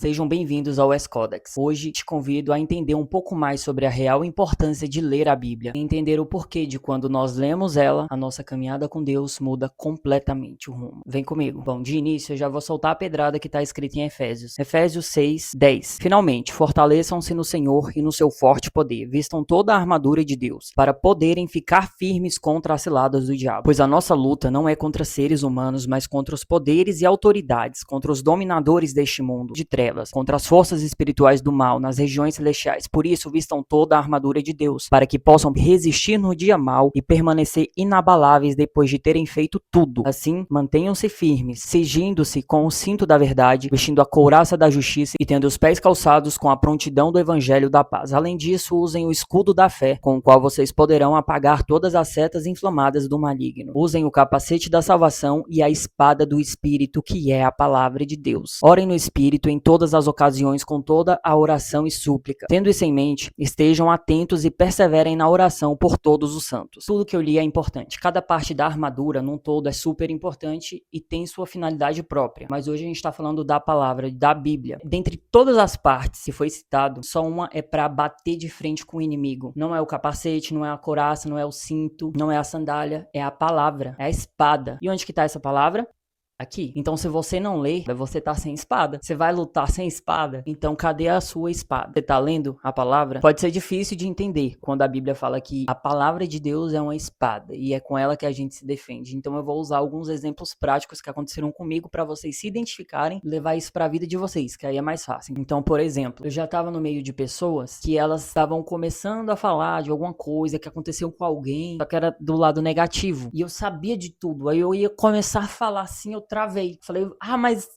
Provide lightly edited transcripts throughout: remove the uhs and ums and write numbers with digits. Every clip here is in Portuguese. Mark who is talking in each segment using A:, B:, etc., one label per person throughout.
A: Sejam bem-vindos ao S-Codex. Hoje te convido a entender um pouco mais sobre a real importância de ler a Bíblia e entender o porquê de quando nós lemos ela, a nossa caminhada com Deus muda completamente o rumo. Vem comigo. Bom, de início eu já vou soltar a pedrada que está escrita em Efésios. Efésios 6:10. Finalmente, fortaleçam-se no Senhor e no seu forte poder. Vistam toda a armadura de Deus, para poderem ficar firmes contra as ciladas do diabo. Pois a nossa luta não é contra seres humanos, mas contra os poderes e autoridades, contra os dominadores deste mundo de trevas, contra as forças espirituais do mal nas regiões celestiais. Por isso, vistam toda a armadura de Deus, para que possam resistir no dia mau e permanecer inabaláveis depois de terem feito tudo. Assim, mantenham-se firmes, cingindo-se com o cinto da verdade, vestindo a couraça da justiça e tendo os pés calçados com a prontidão do evangelho da paz. Além disso, usem o escudo da fé, com o qual vocês poderão apagar todas as setas inflamadas do maligno. Usem o capacete da salvação e a espada do Espírito, que é a palavra de Deus. Orem no Espírito em todas as ocasiões com toda a oração e súplica. Tendo isso em mente, estejam atentos e perseverem na oração por todos os santos. Tudo que eu li é importante. Cada parte da armadura, num todo, é super importante e tem sua finalidade própria. Mas hoje a gente está falando da palavra, da Bíblia. Dentre todas as partes que foi citado, só uma é para bater de frente com o inimigo. Não é o capacete, não é a couraça, não é o cinto, não é a sandália, é a palavra, é a espada. E onde que está essa palavra? Aqui. Então, se você não lê, você tá sem espada. Você vai lutar sem espada? Então, cadê a sua espada? Você tá lendo a palavra? Pode ser difícil de entender quando a Bíblia fala que a palavra de Deus é uma espada e é com ela que a gente se defende. Então, eu vou usar alguns exemplos práticos que aconteceram comigo para vocês se identificarem e levar isso para a vida de vocês, que aí é mais fácil. Então, por exemplo, eu já tava no meio de pessoas que elas estavam começando a falar de alguma coisa que aconteceu com alguém, só que era do lado negativo. E eu sabia de tudo. Aí eu ia começar a falar assim, eu travei. Falei, mas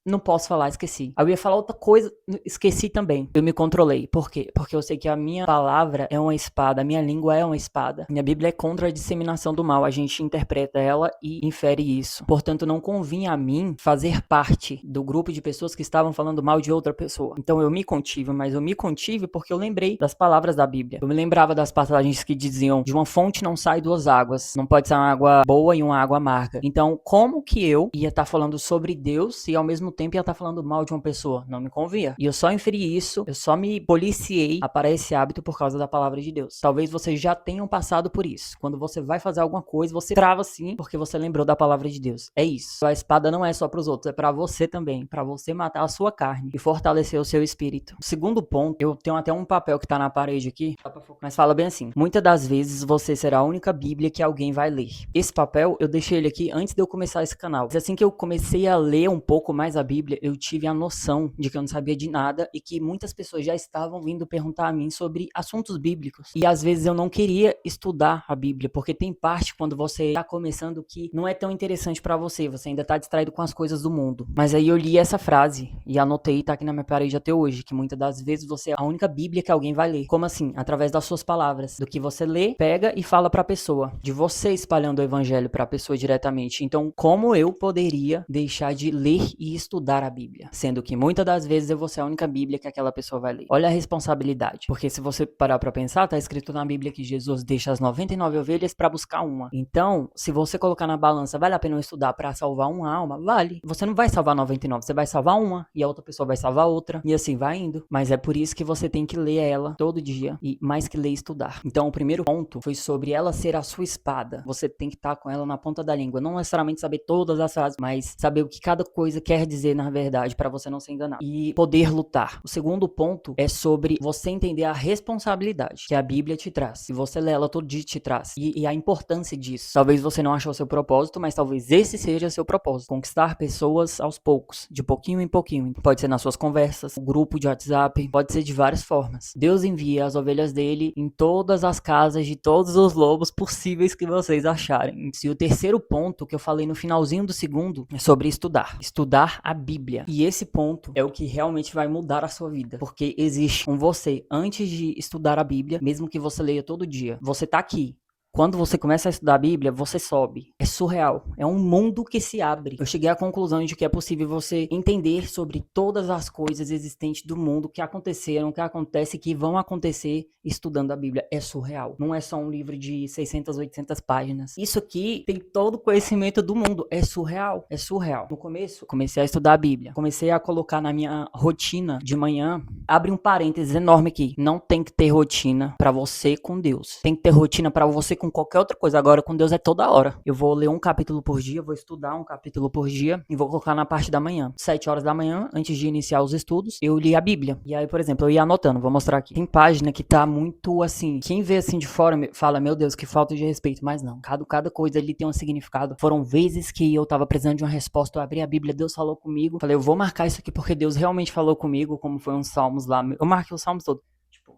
A: não posso falar, esqueci. Aí eu ia falar outra coisa, esqueci também. Eu me controlei. Por quê? Porque eu sei que a minha palavra é uma espada, a minha língua é uma espada. Minha Bíblia é contra a disseminação do mal. A gente interpreta ela e infere isso. Portanto, não convinha a mim fazer parte do grupo de pessoas que estavam falando mal de outra pessoa. Então eu me contive, mas eu me contive porque eu lembrei das palavras da Bíblia. Eu me lembrava das passagens que diziam: de uma fonte não sai duas águas. Não pode ser uma água boa e uma água amarga. Então, como que eu ia estar falando sobre Deus e ao mesmo tempo ia estar falando mal de uma pessoa? Não me convia. E eu só inferi isso, eu só me policiei a parar esse hábito por causa da palavra de Deus. Talvez vocês já tenham passado por isso. Quando você vai fazer alguma coisa, você trava assim porque você lembrou da palavra de Deus. É isso. A espada não é só para os outros, é para você também, para você matar a sua carne e fortalecer o seu espírito. O segundo ponto, eu tenho até um papel que tá na parede aqui, mas fala bem assim: muitas das vezes você será a única Bíblia que alguém vai ler. Esse papel, eu deixei ele aqui antes de eu começar esse canal. Mas assim que eu comecei a ler um pouco mais a Bíblia, eu tive a noção de que eu não sabia de nada e que muitas pessoas já estavam vindo perguntar a mim sobre assuntos bíblicos. E às vezes eu não queria estudar a Bíblia, porque tem parte quando você está começando que não é tão interessante para você, você ainda tá distraído com as coisas do mundo. Mas aí eu li essa frase e anotei, tá aqui na minha parede até hoje, que muitas das vezes você é a única Bíblia que alguém vai ler. Como assim? Através das suas palavras. Do que você lê, pega e fala pra pessoa. De você espalhando o evangelho pra pessoa diretamente. Então, como eu poderia deixar de ler e estudar a Bíblia? Sendo que muitas das vezes eu vou ser a única Bíblia que aquela pessoa vai ler. Olha a responsabilidade. Porque se você parar pra pensar, tá escrito na Bíblia que Jesus deixa as 99 ovelhas pra buscar uma. Então, se você colocar na balança, vale a pena eu estudar pra salvar uma alma? Vale. Você não vai salvar 99, você vai salvar uma e a outra pessoa vai salvar outra. E assim vai indo. Mas é por isso que você tem que ler ela todo dia e mais que ler, estudar. Então, o primeiro ponto foi sobre ela ser a sua espada. Você tem que estar com ela na ponta da língua. Não necessariamente saber todas as frases, mas saber o que cada coisa quer dizer na verdade, para você não ser enganado. E poder lutar. O segundo ponto é sobre você entender a responsabilidade que a Bíblia te traz. Se você lê ela todo dia, te traz. E a importância disso. Talvez você não achou seu propósito, mas talvez esse seja seu propósito. Conquistar pessoas aos poucos, de pouquinho em pouquinho. Pode ser nas suas conversas, um grupo de WhatsApp, pode ser de várias formas. Deus envia as ovelhas dele em todas as casas de todos os lobos possíveis que vocês acharem. E o terceiro ponto que eu falei no finalzinho do segundo é sobre estudar. Estudar a Bíblia. E esse ponto é o que realmente vai mudar a sua vida. Porque existe um você antes de estudar a Bíblia, mesmo que você leia todo dia. Você tá aqui. Quando você começa a estudar a Bíblia, você sobe. É surreal. É um mundo que se abre. Eu cheguei à conclusão de que é possível você entender sobre todas as coisas existentes do mundo que aconteceram, que acontecem, que vão acontecer estudando a Bíblia. É surreal. Não é só um livro de 600, 800 páginas. Isso aqui tem todo o conhecimento do mundo. É surreal. É surreal. No começo, comecei a estudar a Bíblia. Comecei a colocar na minha rotina de manhã. Abre um parênteses enorme aqui. Não tem que ter rotina pra você com Deus. Tem que ter rotina pra você com qualquer outra coisa. Agora com Deus é toda hora. Eu vou ler um capítulo por dia, vou estudar um capítulo por dia e vou colocar na parte da manhã. 7 horas da manhã, antes de iniciar os estudos, eu li a Bíblia. E aí, por exemplo, eu ia anotando, vou mostrar aqui. Tem página que tá muito assim, quem vê assim de fora fala, meu Deus, que falta de respeito. Mas não, cada coisa ali tem um significado. Foram vezes que eu tava precisando de uma resposta, eu abri a Bíblia, Deus falou comigo. Falei, eu vou marcar isso aqui porque Deus realmente falou comigo, como foi uns salmos lá. Eu marquei os salmos todos. Tipo,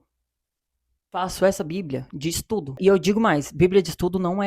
A: faço essa Bíblia de estudo. E eu digo mais, Bíblia de estudo não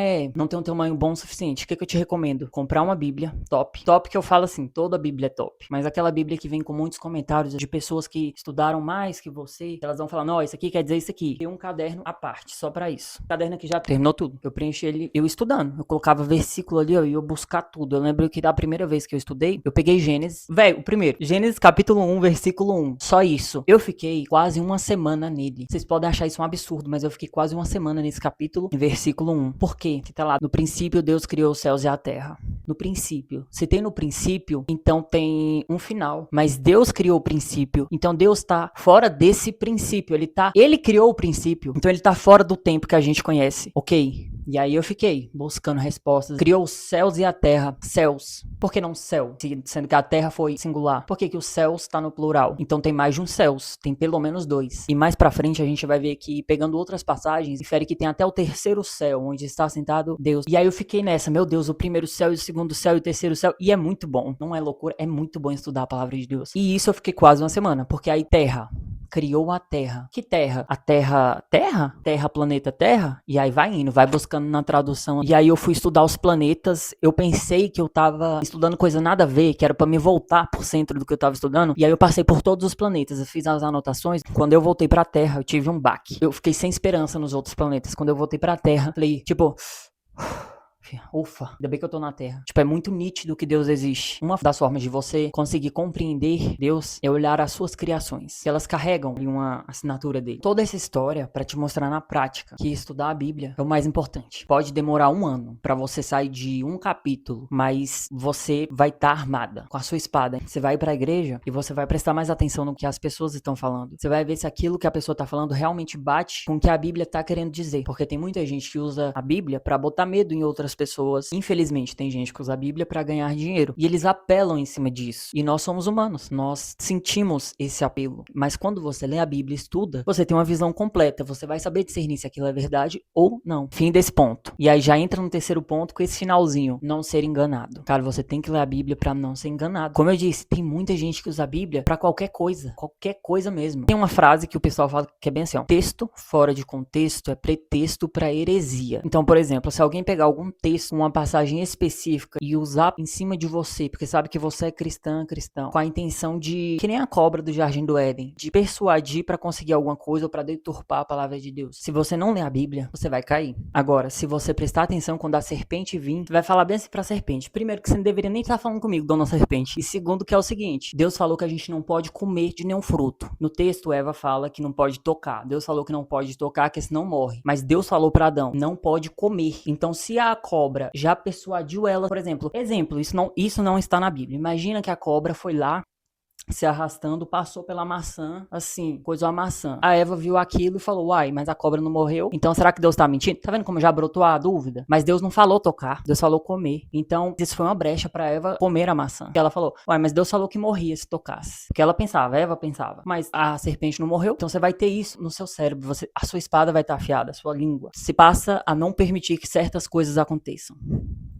A: tem um tamanho bom o suficiente. O que eu te recomendo? Comprar uma Bíblia top. Top que eu falo assim, toda Bíblia é top. Mas aquela Bíblia que vem com muitos comentários de pessoas que estudaram mais que você, elas vão falar, não, isso aqui quer dizer isso aqui. Tem um caderno à parte, só pra isso. O caderno aqui já terminou tudo. Eu preenchi ele, eu estudando. Eu colocava versículo ali, ó, e eu buscar tudo. Eu lembro que da primeira vez que eu estudei, eu peguei Gênesis. Velho, o primeiro. Gênesis capítulo 1, versículo 1. Só isso. Eu fiquei quase uma semana nele. Vocês podem achar isso um absurdo, mas eu fiquei quase uma semana nesse capítulo, em versículo 1. Por quê? Que tá lá, no princípio Deus criou os céus e a terra. No princípio. Se tem no princípio, então tem um final. Mas Deus criou o princípio. Então Deus tá fora desse princípio. Ele criou o princípio. Então ele tá fora do tempo que a gente conhece. Ok? E aí eu fiquei buscando respostas. Criou os céus e a terra. Céus. Por que não céu? Sendo que a terra foi singular. Por que que os céus tá no plural? Então tem mais de um céus. Tem pelo menos dois. E mais pra frente a gente vai ver que, pegando outras passagens, infere que tem até o terceiro céu, onde está sentado Deus. E aí eu fiquei nessa. Meu Deus, o primeiro céu e o segundo céu e o terceiro céu. E é muito bom. Não é loucura. É muito bom estudar a palavra de Deus. E isso eu fiquei quase uma semana. Porque aí terra. Criou a Terra. Que Terra? A Terra... Terra? Terra, planeta Terra? E aí vai indo, vai buscando na tradução. E aí eu fui estudar os planetas. Eu pensei que eu tava estudando coisa nada a ver, que era pra me voltar pro centro do que eu tava estudando. E aí eu passei por todos os planetas, eu fiz as anotações. Quando eu voltei pra Terra, eu tive um baque. Eu fiquei sem esperança nos outros planetas. Quando eu voltei pra Terra, falei, tipo... Ufa, ainda bem que eu tô na Terra. Tipo, é muito nítido que Deus existe. Uma das formas de você conseguir compreender Deus é olhar as suas criações, que elas carregam uma assinatura dele. Toda essa história para te mostrar na prática que estudar a Bíblia é o mais importante. Pode demorar 1 ano para você sair de um capítulo, mas você vai estar armada com a sua espada. Você vai para a igreja e você vai prestar mais atenção no que as pessoas estão falando. Você vai ver se aquilo que a pessoa tá falando realmente bate com o que a Bíblia tá querendo dizer. Porque tem muita gente que usa a Bíblia para botar medo em outras pessoas. Infelizmente, tem gente que usa a Bíblia para ganhar dinheiro. E eles apelam em cima disso. E nós somos humanos. Nós sentimos esse apelo. Mas quando você lê a Bíblia e estuda, você tem uma visão completa. Você vai saber discernir se aquilo é verdade ou não. Fim desse ponto. E aí já entra no terceiro ponto com esse finalzinho. Não ser enganado. Cara, você tem que ler a Bíblia para não ser enganado. Como eu disse, tem muita gente que usa a Bíblia para qualquer coisa. Qualquer coisa mesmo. Tem uma frase que o pessoal fala que é bem assim, ó. Texto fora de contexto é pretexto para heresia. Então, por exemplo, se alguém pegar algum texto, uma passagem específica e usar em cima de você, porque sabe que você é cristão, com a intenção de, que nem a cobra do Jardim do Éden, de persuadir para conseguir alguma coisa ou para deturpar a palavra de Deus. Se você não ler a Bíblia, você vai cair. Agora, se você prestar atenção quando a serpente vir, você vai falar bem assim pra serpente. Primeiro, que você não deveria nem estar falando comigo, dona serpente. E segundo, que é o seguinte, Deus falou que a gente não pode comer de nenhum fruto. No texto, Eva fala que não pode tocar. Deus falou que não pode tocar, que senão morre. Mas Deus falou para Adão, não pode comer. Então, se a cobra já persuadiu ela, por exemplo, isso não está na Bíblia. Imagina que a cobra foi lá se arrastando, passou pela maçã, assim, coisou a maçã. A Eva viu aquilo e falou, uai, mas a cobra não morreu? Então será que Deus tá mentindo? Tá vendo como já brotou a dúvida? Mas Deus não falou tocar, Deus falou comer. Então isso foi uma brecha pra Eva comer a maçã. Porque ela falou, uai, mas Deus falou que morria se tocasse. Porque ela pensava, Eva pensava, mas a serpente não morreu? Então você vai ter isso no seu cérebro, a sua espada vai estar afiada, a sua língua. Se passa a não permitir que certas coisas aconteçam.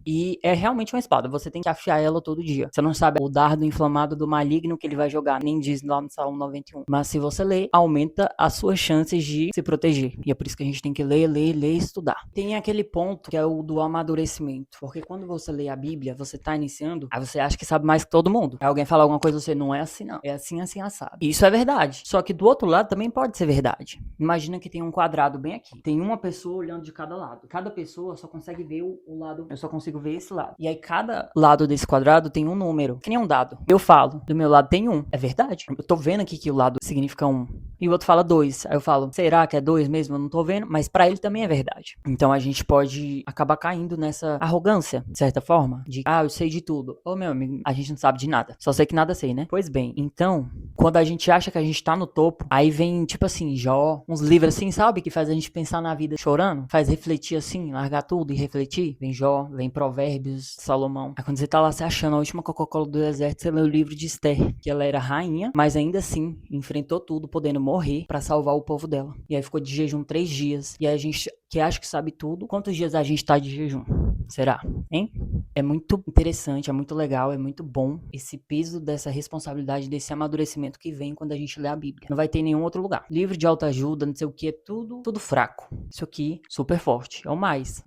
A: E é realmente uma espada, você tem que afiar ela todo dia. Você não sabe o dardo inflamado do maligno que ele vai jogar, nem diz lá no Salmo 91. Mas se você ler, aumenta as suas chances de se proteger. E é por isso que a gente tem que ler e estudar. Tem aquele ponto que é o do amadurecimento. Porque quando você lê a Bíblia, você tá iniciando, aí você acha que sabe mais que todo mundo. Aí alguém fala alguma coisa, você não é assim não. É assim, assim, assado. E isso é verdade. Só que do outro lado também pode ser verdade. Imagina que tem um quadrado bem aqui. Tem uma pessoa olhando de cada lado. Cada pessoa só consegue ver o lado. Eu só consigo ver esse lado. E aí cada lado desse quadrado tem um número. Que nem um dado. Eu falo, do meu lado tem 1. É verdade. Eu tô vendo aqui que o lado significa 1. E o outro fala 2. Aí eu falo, será que é 2 mesmo? Eu não tô vendo. Mas pra ele também é verdade. Então a gente pode acabar caindo nessa arrogância, de certa forma. De, eu sei de tudo. Ô, meu amigo, a gente não sabe de nada. Só sei que nada sei, né? Pois bem, então, quando a gente acha que a gente tá no topo, aí vem, tipo assim, Jó, uns livros assim, sabe? Que faz a gente pensar na vida chorando. Faz refletir assim, largar tudo e refletir. Vem Jó, vem Provérbios, Salomão. Aí quando você tá lá se achando a última Coca-Cola do deserto, você lê o livro de Esther, que ela era rainha, mas ainda assim, enfrentou tudo, podendo morrer pra salvar o povo dela. E aí ficou de jejum 3 dias. E aí a gente, que acha que sabe tudo, quantos dias a gente tá de jejum? Será? Hein? É muito interessante, é muito legal, é muito bom esse peso dessa responsabilidade, desse amadurecimento que vem quando a gente lê a Bíblia. Não vai ter em nenhum outro lugar. Livro de autoajuda, não sei o que, é tudo fraco. Isso aqui, super forte. É o mais.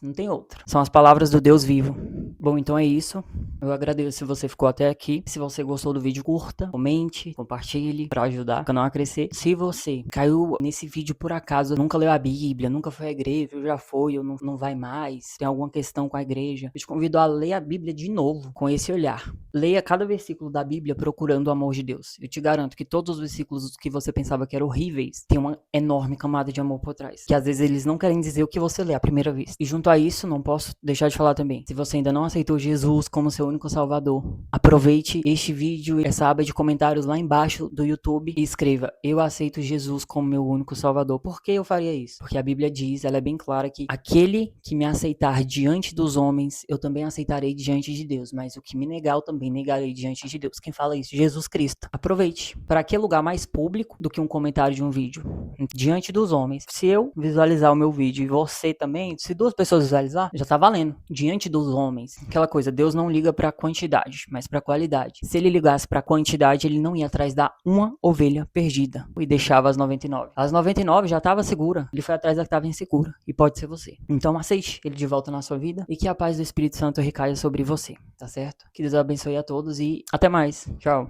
A: Não tem outro. São as palavras do Deus vivo. Bom, então é isso. Eu agradeço se você ficou até aqui. Se você gostou do vídeo, curta, comente, compartilhe para ajudar o canal a crescer. Se você caiu nesse vídeo por acaso, nunca leu a Bíblia, nunca foi à igreja, ou já foi, ou não vai mais, tem alguma questão com a igreja, eu te convido a ler a Bíblia de novo, com esse olhar. Leia cada versículo da Bíblia procurando o amor de Deus. Eu te garanto que todos os versículos que você pensava que eram horríveis, tem uma enorme camada de amor por trás. Que às vezes eles não querem dizer o que você lê a primeira vez. E junto a isso, não posso deixar de falar também. Se você ainda não aceitou Jesus como seu único salvador, aproveite este vídeo, essa aba de comentários lá embaixo do YouTube e escreva: eu aceito Jesus como meu único salvador. Por que eu faria isso? Porque a Bíblia diz, ela é bem clara, que aquele que me aceitar diante dos homens, eu também aceitarei diante de Deus. Mas o que me negar, eu também negarei diante de Deus. Quem fala isso? Jesus Cristo. Aproveite. Para que lugar mais público do que um comentário de um vídeo? Diante dos homens. Se eu visualizar o meu vídeo e você também, se 2 pessoas visualizar, já tá valendo. Diante dos homens. Aquela coisa, Deus não liga pra quantidade, mas pra qualidade. Se ele ligasse pra quantidade, ele não ia atrás da uma ovelha perdida e deixava as 99. As 99 já tava segura. Ele foi atrás da que tava insegura. E pode ser você. Então aceite ele de volta na sua vida e que a paz do Espírito Santo recaia sobre você, tá certo? Que Deus abençoe a todos e até mais. Tchau.